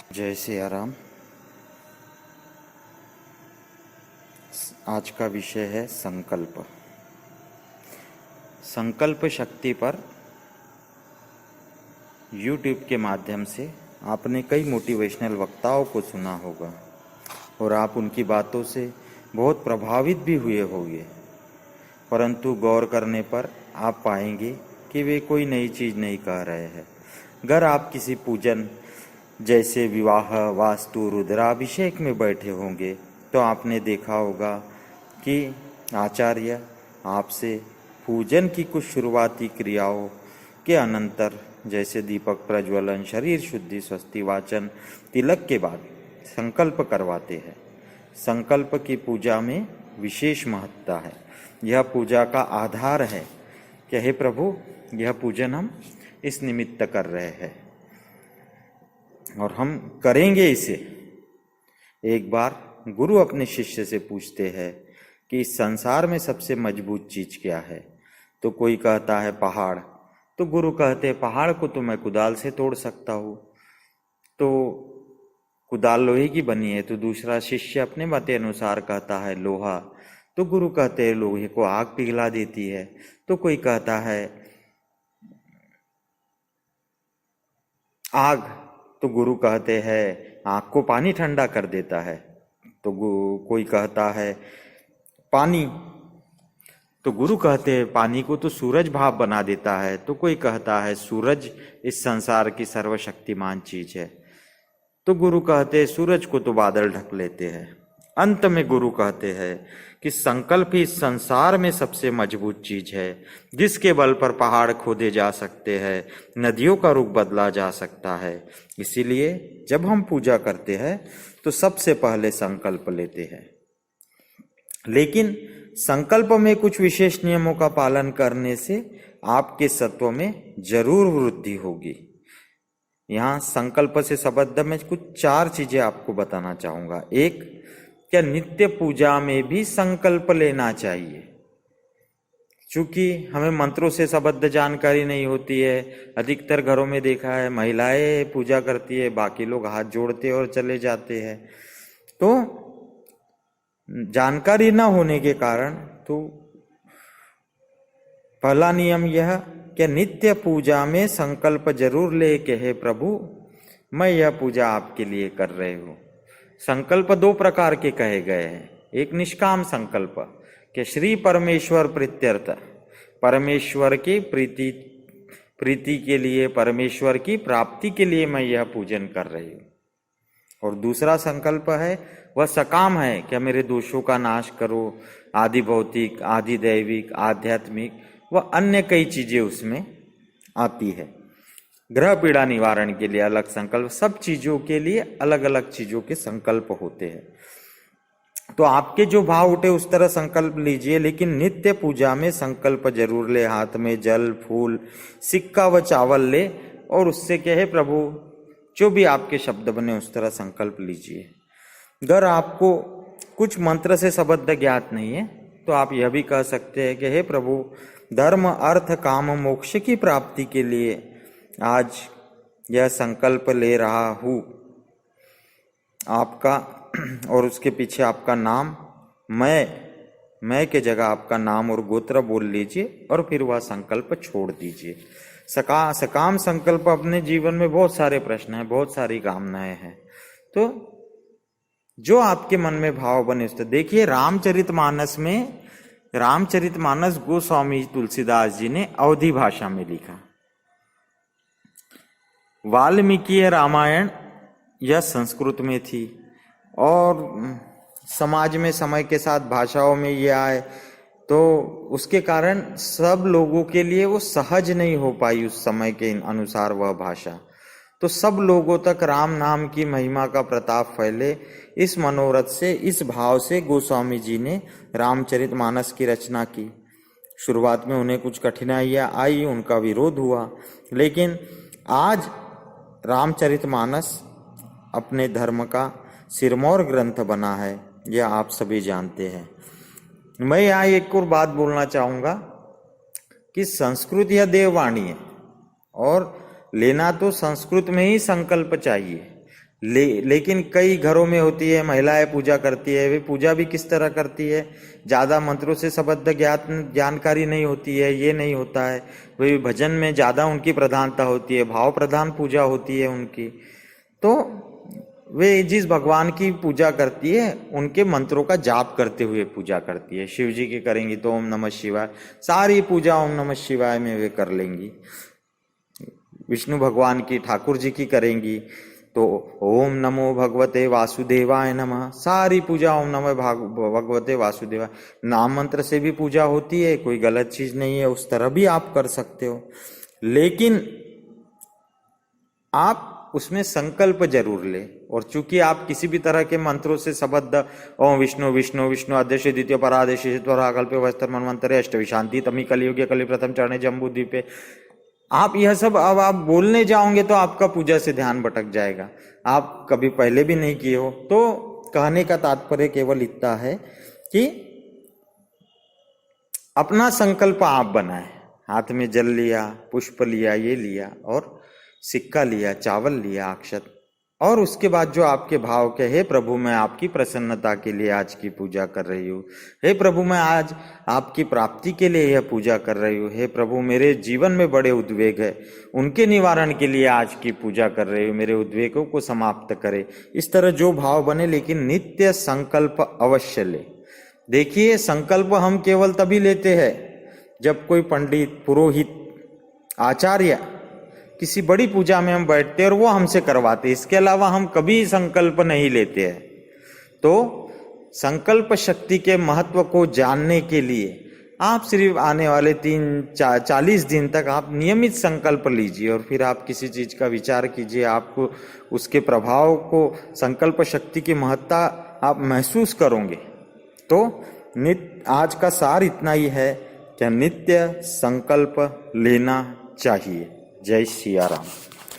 जय सिया राम। आज का विषय है संकल्प। संकल्प शक्ति पर YouTube के माध्यम से आपने कई मोटिवेशनल वक्ताओं को सुना होगा और आप उनकी बातों से बहुत प्रभावित भी हुए होंगे, परंतु गौर करने पर आप पाएंगे कि वे कोई नई चीज़ नहीं कह रहे हैं। अगर आप किसी पूजन जैसे विवाह, वास्तु, रुद्राभिषेक में बैठे होंगे तो आपने देखा होगा कि आचार्य आपसे पूजन की कुछ शुरुआती क्रियाओं के अनंतर जैसे दीपक प्रज्वलन, शरीर शुद्धि, स्वस्ति वाचन, तिलक के बाद संकल्प करवाते हैं। संकल्प की पूजा में विशेष महत्ता है। यह पूजा का आधार है कि हे प्रभु, यह पूजन हम इस निमित्त कर रहे हैं और हम करेंगे इसे। एक बार गुरु अपने शिष्य से पूछते हैं कि इस संसार में सबसे मजबूत चीज क्या है, तो कोई कहता है पहाड़। तो गुरु कहते हैं पहाड़ को तो मैं कुदाल से तोड़ सकता हूँ, तो कुदाल लोहे की बनी है। तो दूसरा शिष्य अपने मत अनुसार कहता है लोहा। तो गुरु कहते हैं लोहे को आग पिघला देती है। तो कोई कहता है आग। तो गुरु कहते हैं आग को पानी ठंडा कर देता है। तो कोई कहता है पानी। तो गुरु कहते हैं पानी को तो सूरज भाप बना देता है। तो कोई कहता है सूरज इस संसार की सर्वशक्तिमान चीज है। तो गुरु कहते हैं सूरज को तो बादल ढक लेते हैं। अंत में गुरु कहते हैं कि संकल्प ही इस संसार में सबसे मजबूत चीज है, जिसके बल पर पहाड़ खोदे जा सकते हैं, नदियों का रुख बदला जा सकता है। इसीलिए जब हम पूजा करते हैं तो सबसे पहले संकल्प लेते हैं, लेकिन संकल्प में कुछ विशेष नियमों का पालन करने से आपके सत्व में जरूर वृद्धि होगी। यहाँ संकल्प से संबद्ध में कुछ 4 चीजें आपको बताना चाहूंगा। एक, क्या नित्य पूजा में भी संकल्प लेना चाहिए। चूंकि हमें मंत्रों से संबद्ध जानकारी नहीं होती है, अधिकतर घरों में देखा है महिलाएं पूजा करती है, बाकी लोग हाथ जोड़ते और चले जाते हैं। तो जानकारी न होने के कारण तो पहला नियम यह कि नित्य पूजा में संकल्प जरूर ले कि हे प्रभु, मैं यह पूजा आपके लिए कर रही हूँ। संकल्प 2 प्रकार के कहे गए हैं। एक निष्काम संकल्प कि श्री परमेश्वर प्रीत्यर्थ, परमेश्वर की प्रीति के लिए, परमेश्वर की प्राप्ति के लिए मैं यह पूजन कर रही हूँ। और दूसरा संकल्प है वह सकाम है कि मेरे दोषों का नाश करो, आदि भौतिक, आदि दैविक, आध्यात्मिक व अन्य कई चीजें उसमें आती है। ग्रह पीड़ा निवारण के लिए अलग संकल्प, सब चीजों के लिए अलग अलग चीजों के संकल्प होते हैं। तो आपके जो भाव उठे उस तरह संकल्प लीजिए, लेकिन नित्य पूजा में संकल्प जरूर ले। हाथ में जल, फूल, सिक्का व चावल ले और उससे कहे प्रभु, जो भी आपके शब्द बने उस तरह संकल्प लीजिए। अगर आपको कुछ मंत्र से संबद्ध ज्ञात नहीं है तो आप यह भी कह सकते हैं कि हे प्रभु, धर्म, अर्थ, काम, मोक्ष की प्राप्ति के लिए आज यह संकल्प ले रहा हूँ आपका, और उसके पीछे आपका नाम, मैं के जगह आपका नाम और गोत्र बोल लीजिए और फिर वह संकल्प छोड़ दीजिए। सकाम संकल्प, अपने जीवन में बहुत सारे प्रश्न हैं, बहुत सारी कामनाएं हैं, तो जो आपके मन में भाव बने उस तरह। देखिए रामचरितमानस गोस्वामी तुलसीदास जी ने अवधी भाषा में लिखा। वाल्मीकि रामायण यह संस्कृत में थी और समाज में समय के साथ भाषाओं में ये आए, तो उसके कारण सब लोगों के लिए वो सहज नहीं हो पाई उस समय के अनुसार वह भाषा। तो सब लोगों तक राम नाम की महिमा का प्रताप फैले, इस मनोरथ से, इस भाव से गोस्वामी जी ने रामचरितमानस की रचना की। शुरुआत में उन्हें कुछ कठिनाइयां आई, उनका विरोध हुआ, लेकिन आज रामचरितमानस अपने धर्म का सिरमौर ग्रंथ बना है, यह आप सभी जानते हैं। मैं यहाँ एक और बात बोलना चाहूँगा कि संस्कृत यह देववाणी है और लेना तो संस्कृत में ही संकल्प चाहिए। लेकिन कई घरों में होती है, महिलाएं पूजा करती है, वे पूजा भी किस तरह करती है, ज्यादा मंत्रों से शब्द जानकारी नहीं होती है, ये नहीं होता है। वे भजन में ज्यादा उनकी प्रधानता होती है, भाव प्रधान पूजा होती है उनकी। तो वे जिस भगवान की पूजा करती है उनके मंत्रों का जाप करते हुए पूजा करती है। शिव जी की करेंगी तो ओम नमः शिवाय, सारी पूजा ओम नमः शिवाय में वे कर लेंगी। विष्णु भगवान की, ठाकुर जी की करेंगी तो ओम नमो भगवते वासुदेवाय नमः, सारी पूजा ओम नमो भगवते वासुदेवाय। नाम मंत्र से भी पूजा होती है, कोई गलत चीज नहीं है, उस तरह भी आप कर सकते हो। लेकिन आप उसमें संकल्प जरूर ले। और चूंकि आप किसी भी तरह के मंत्रों से शब्द ओम विष्णु विष्णु विष्णु अध्यक्ष द्वितीय परादेश कल्प वस्त्र मनवंतरे अष्टविशांति तमी कलियुगे कलि प्रथम चरणे जम्बू द्वीपे, आप यह सब अब आप बोलने जाओगे तो आपका पूजा से ध्यान भटक जाएगा। आप कभी पहले भी नहीं किए हो। तो कहने का तात्पर्य केवल इतना है कि अपना संकल्प आप बनाए। हाथ में जल लिया, पुष्प लिया, ये लिया और सिक्का लिया, चावल लिया, अक्षत, और उसके बाद जो आपके भाव के, हे प्रभु मैं आपकी प्रसन्नता के लिए आज की पूजा कर रही हूँ, हे प्रभु मैं आज आपकी प्राप्ति के लिए यह पूजा कर रही हूँ, हे प्रभु मेरे जीवन में बड़े उद्वेग है, उनके निवारण के लिए आज की पूजा कर रही हूँ, मेरे उद्वेगों को समाप्त करे। इस तरह जो भाव बने, लेकिन नित्य संकल्प अवश्य ले। देखिए, संकल्प हम केवल तभी लेते हैं जब कोई पंडित, पुरोहित, आचार्य किसी बड़ी पूजा में हम बैठते हैं और वो हमसे करवाते, इसके अलावा हम कभी संकल्प नहीं लेते हैं। तो संकल्प शक्ति के महत्व को जानने के लिए आप सिर्फ आने वाले 40 दिन तक आप नियमित संकल्प लीजिए और फिर आप किसी चीज का विचार कीजिए, आपको उसके प्रभाव को, संकल्प शक्ति की महत्ता आप महसूस करोगे। तो आज का सार इतना ही है कि नित्य संकल्प लेना चाहिए। जय सिया राम।